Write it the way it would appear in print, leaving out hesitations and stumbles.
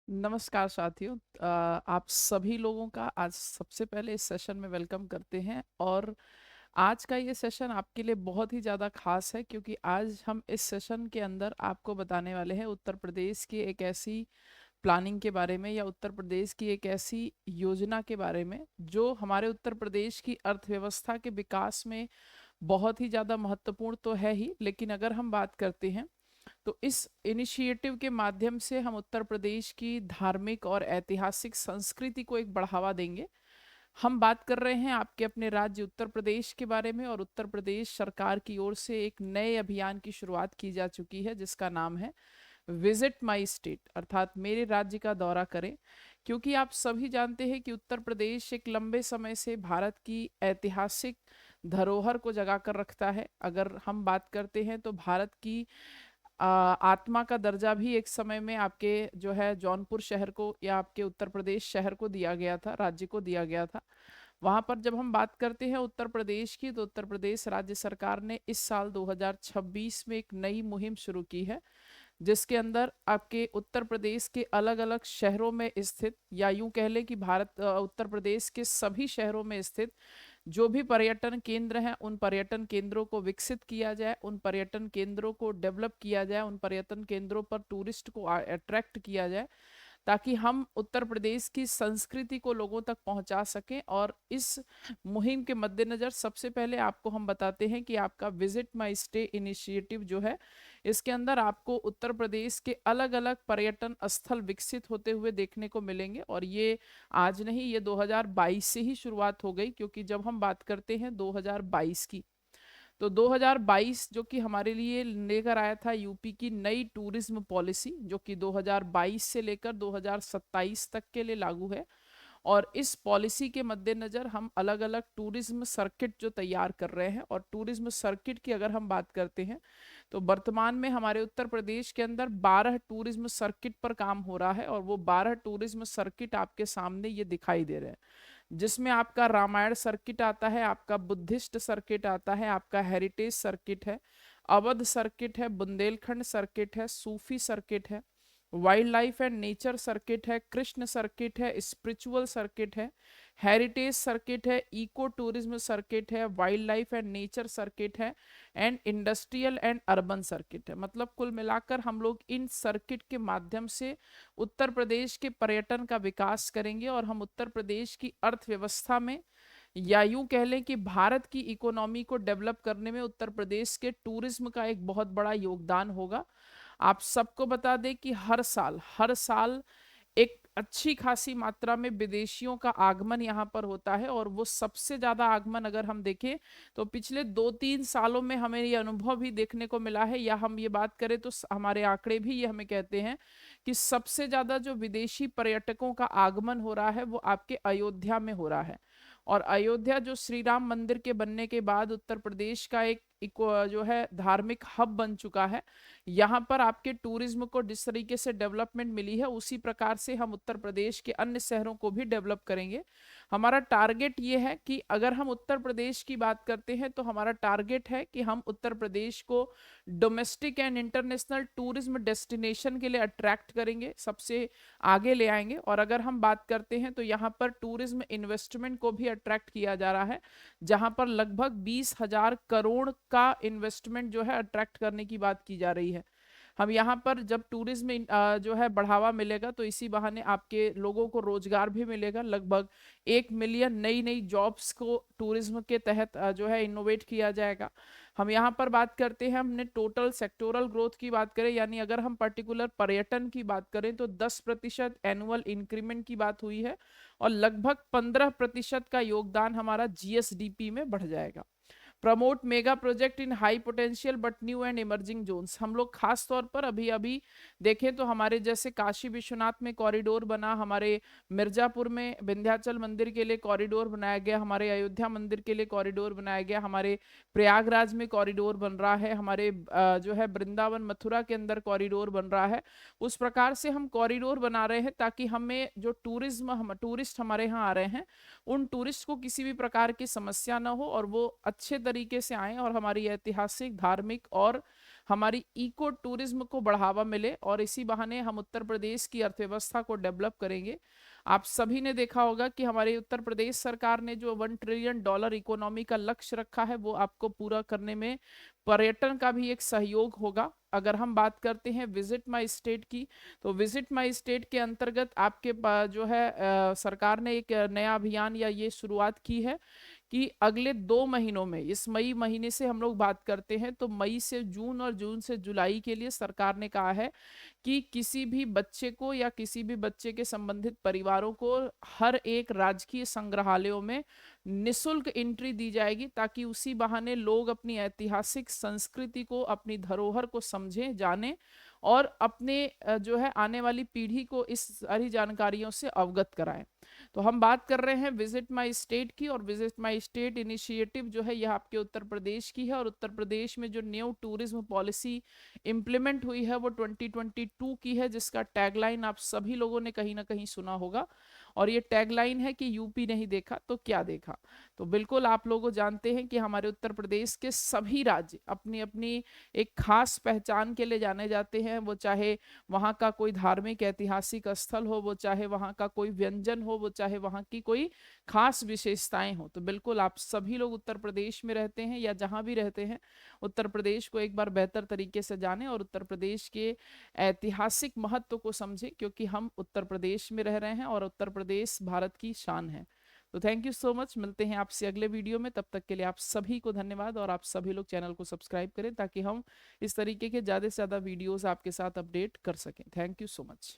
नमस्कार साथियों। आप सभी लोगों का आज सबसे पहले इस सेशन में वेलकम करते हैं। और आज का ये सेशन आपके लिए बहुत ही ज़्यादा खास है, क्योंकि आज हम इस सेशन के अंदर आपको बताने वाले हैं उत्तर प्रदेश की एक ऐसी प्लानिंग के बारे में, या उत्तर प्रदेश की एक ऐसी योजना के बारे में जो हमारे उत्तर प्रदेश की अर्थव्यवस्था के विकास में बहुत ही ज़्यादा महत्वपूर्ण तो है ही, लेकिन अगर हम बात करते हैं तो इस इनिशिएटिव के माध्यम से हम उत्तर प्रदेश की धार्मिक और ऐतिहासिक संस्कृति को एक बढ़ावा देंगे। हम बात कर रहे हैं आपके अपने राज्य उत्तर प्रदेश के बारे में, और उत्तर प्रदेश सरकार की ओर से एक नए अभियान की शुरुआत की जा चुकी है जिसका नाम है विजिट माई स्टेट, अर्थात मेरे राज्य का दौरा करें। क्योंकि आप सभी जानते हैं कि उत्तर प्रदेश एक लंबे समय से भारत की ऐतिहासिक धरोहर को जगा कर रखता है। अगर हम बात करते हैं तो भारत की आत्मा का दर्जा भी एक समय में आपके जो है जौनपुर शहर को, या आपके उत्तर प्रदेश शहर को दिया गया था, राज्य को दिया गया था। वहां पर जब हम बात करते हैं उत्तर प्रदेश की, तो उत्तर प्रदेश राज्य सरकार ने इस साल 2026 में एक नई मुहिम शुरू की है, जिसके अंदर आपके उत्तर प्रदेश के अलग अलग शहरों में स्थित, या यूं कह लें कि उत्तर प्रदेश के सभी शहरों में स्थित जो भी पर्यटन केंद्र हैं, उन पर्यटन केंद्रों को विकसित किया जाए, उन पर्यटन केंद्रों को डेवलप किया जाए, उन पर्यटन केंद्रों पर टूरिस्ट को अट्रैक्ट किया जाए, ताकि हम उत्तर प्रदेश की संस्कृति को लोगों तक पहुंचा सकें। और इस मुहिम के मद्देनजर सबसे पहले आपको हम बताते हैं कि आपका विजिट माई स्टे इनिशिएटिव जो है, इसके अंदर आपको उत्तर प्रदेश के अलग अलग पर्यटन स्थल विकसित होते हुए देखने को मिलेंगे। और ये आज नहीं, ये 2022 से ही शुरुआत हो गई, क्योंकि जब हम बात करते हैं 2022 की, तो 2022 जो कि हमारे लिए लेकर आया था यूपी की नई टूरिज्म पॉलिसी, जो कि 2022 से लेकर 2027 तक के लिए लागू है। और इस पॉलिसी के मद्देनजर हम अलग अलग टूरिज्म सर्किट जो तैयार कर रहे हैं, और टूरिज्म सर्किट की अगर हम बात करते हैं तो वर्तमान में हमारे उत्तर प्रदेश के अंदर 12 टूरिज्म सर्किट पर काम हो रहा है। और वो 12 टूरिज्म सर्किट आपके सामने ये दिखाई दे रहे हैं, जिसमें आपका रामायण सर्किट आता है, आपका बुद्धिस्ट सर्किट आता है, आपका हेरिटेज सर्किट है, अवध सर्किट है, बुंदेलखंड सर्किट है, सूफी सर्किट है, wild life and nature circuit है, कृष्ण सर्किट है, स्पिरिचुअल सर्किट है, हेरिटेज सर्किट है, इको टूरिज्म सर्किट है, wild life and nature circuit है, and industrial and urban circuit है। मतलब कुल मिलाकर हम लोग इन सर्किट के माध्यम से उत्तर प्रदेश के पर्यटन का विकास करेंगे, और हम उत्तर प्रदेश की अर्थव्यवस्था में, या यूं कह लें कि भारत की इकोनॉमी को डेवलप करने में उत्तर प्रदेश के टूरिज्म का एक बहुत बड़ा योगदान होगा। आप सबको बता दें कि हर साल एक अच्छी खासी मात्रा में विदेशियों का आगमन यहाँ पर होता है। और वो सबसे ज्यादा आगमन अगर हम देखें तो पिछले 2-3 सालों में हमें ये अनुभव भी देखने को मिला है, या हम ये बात करें तो हमारे आंकड़े भी ये हमें कहते हैं कि सबसे ज्यादा जो विदेशी पर्यटकों का आगमन हो रहा है वो आपके अयोध्या में हो रहा है। और अयोध्या जो श्री राम मंदिर के बनने के बाद उत्तर प्रदेश का एक जो है धार्मिक हब बन चुका है। यहाँ पर आपके टूरिज्म को जिस तरीके से डेवलपमेंट मिली है, उसी प्रकार से हम उत्तर प्रदेश के अन्य शहरों को भी डेवलप करेंगे। हमारा टारगेट ये है कि अगर हम उत्तर प्रदेश की बात करते हैं तो हमारा टारगेट है कि हम उत्तर प्रदेश को domestic and international tourism destination के लिए अट्रैक्ट करेंगे, सबसे आगे ले आएंगे। और अगर हम बात करते हैं तो यहाँ पर टूरिज्म इन्वेस्टमेंट को भी अट्रैक्ट किया जा रहा है, जहां पर लगभग 20,000 करोड़ का इन्वेस्टमेंट जो है अट्रैक्ट करने की बात की जा रही है। हम यहाँ पर जब टूरिज्म जो है बढ़ावा मिलेगा, तो इसी बहाने आपके लोगों को रोजगार भी मिलेगा। लगभग 1 मिलियन नई नई जॉब्स को टूरिज्म के तहत जो है इनोवेट किया जाएगा। हम यहाँ पर बात करते हैं, हमने टोटल सेक्टोरल ग्रोथ की बात करें, यानी अगर हम पर्टिकुलर पर्यटन की बात करें तो 10% एनुअल इंक्रीमेंट की बात हुई है, और लगभग 15% का योगदान हमारा जीएसडीपी में बढ़ जाएगा। Promote mega project in high potential but new and emerging zones, हम लोग खास तौर पर अभी अभी देखें तो हमारे जैसे काशी विश्वनाथ में कॉरिडोर बना, हमारे मिर्जापुर में विंध्याचल मंदिर के लिए कॉरिडोर बनाया गया, हमारे अयोध्या मंदिर के लिए कॉरिडोर बनाया गया, हमारे प्रयागराज में कॉरिडोर बन रहा है, हमारे जो है वृंदावन मथुरा के अंदर कॉरिडोर बन रहा है। उस प्रकार से हम कॉरिडोर बना रहे हैं ताकि हमें जो टूरिस्ट हमारे यहाँ आ रहे हैं, उन टूरिस्ट को किसी भी प्रकार की समस्या ना हो, और वो अच्छे तरीके से आए और हमारी ऐतिहासिक, धार्मिक और हमारी इको टूरिज्म को बढ़ावा मिले और इसी बहाने हम उत्तर प्रदेश की अर्थव्यवस्था को डेवलप करेंगे। आप सभी ने देखा होगा कि हमारे उत्तर प्रदेश सरकार ने जो $1 ट्रिलियन इकोनॉमी का लक्ष्य रखा है वो आपको पूरा करने में पर्यटन का भी एक सहयोग होगा। अगर हम बात करते हैं विजिट माई स्टेट की, तो विजिट माई स्टेट के अंतर्गत आपके जो है सरकार ने एक नया अभियान या ये शुरुआत की है कि अगले 2 महीनों में, इस मई महीने से हम लोग बात करते हैं, तो मई से जून और जून से जुलाई के लिए सरकार ने कहा है कि किसी भी बच्चे को या किसी भी बच्चे के संबंधित परिवारों को हर एक राजकीय संग्रहालयों में निशुल्क एंट्री दी जाएगी, ताकि उसी बहाने लोग अपनी ऐतिहासिक संस्कृति को, अपनी धरोहर को समझें, जानें और अपने जो है आने वाली पीढ़ी को इस सारी जानकारियों से अवगत कराएं। तो हम बात कर रहे हैं विजिट माई स्टेट की, और विजिट माई स्टेट इनिशिएटिव जो है यह आपके उत्तर प्रदेश की है। और उत्तर प्रदेश में जो न्यू टूरिज्म पॉलिसी इम्प्लीमेंट हुई है वो 2022 की है, जिसका टैगलाइन आप सभी लोगों ने कहीं ना कहीं सुना होगा। और ये टैगलाइन है कि यूपी नहीं देखा तो क्या देखा। तो बिल्कुल आप लोग जानते हैं कि हमारे उत्तर प्रदेश के सभी राज्य अपनी अपनी एक खास पहचान के लिए जाने जाते हैं। वो चाहे वहाँ का कोई धार्मिक ऐतिहासिक स्थल हो, वो चाहे वहाँ का कोई व्यंजन हो, वो चाहे वहाँ की कोई खास विशेषताएं हो। तो बिल्कुल आप सभी लोग उत्तर प्रदेश में रहते हैं या जहाँ भी रहते हैं, उत्तर प्रदेश को एक बार बेहतर तरीके से जानें और उत्तर प्रदेश के ऐतिहासिक महत्व को समझें, क्योंकि हम उत्तर प्रदेश में रह रहे हैं और उत्तर प्रदेश भारत की शान है। तो थैंक यू सो मच, मिलते हैं आपसे अगले वीडियो में। तब तक के लिए आप सभी को धन्यवाद, और आप सभी लोग चैनल को सब्सक्राइब करें ताकि हम इस तरीके के ज़्यादा से ज़्यादा वीडियोस आपके साथ अपडेट कर सकें। Thank you so much.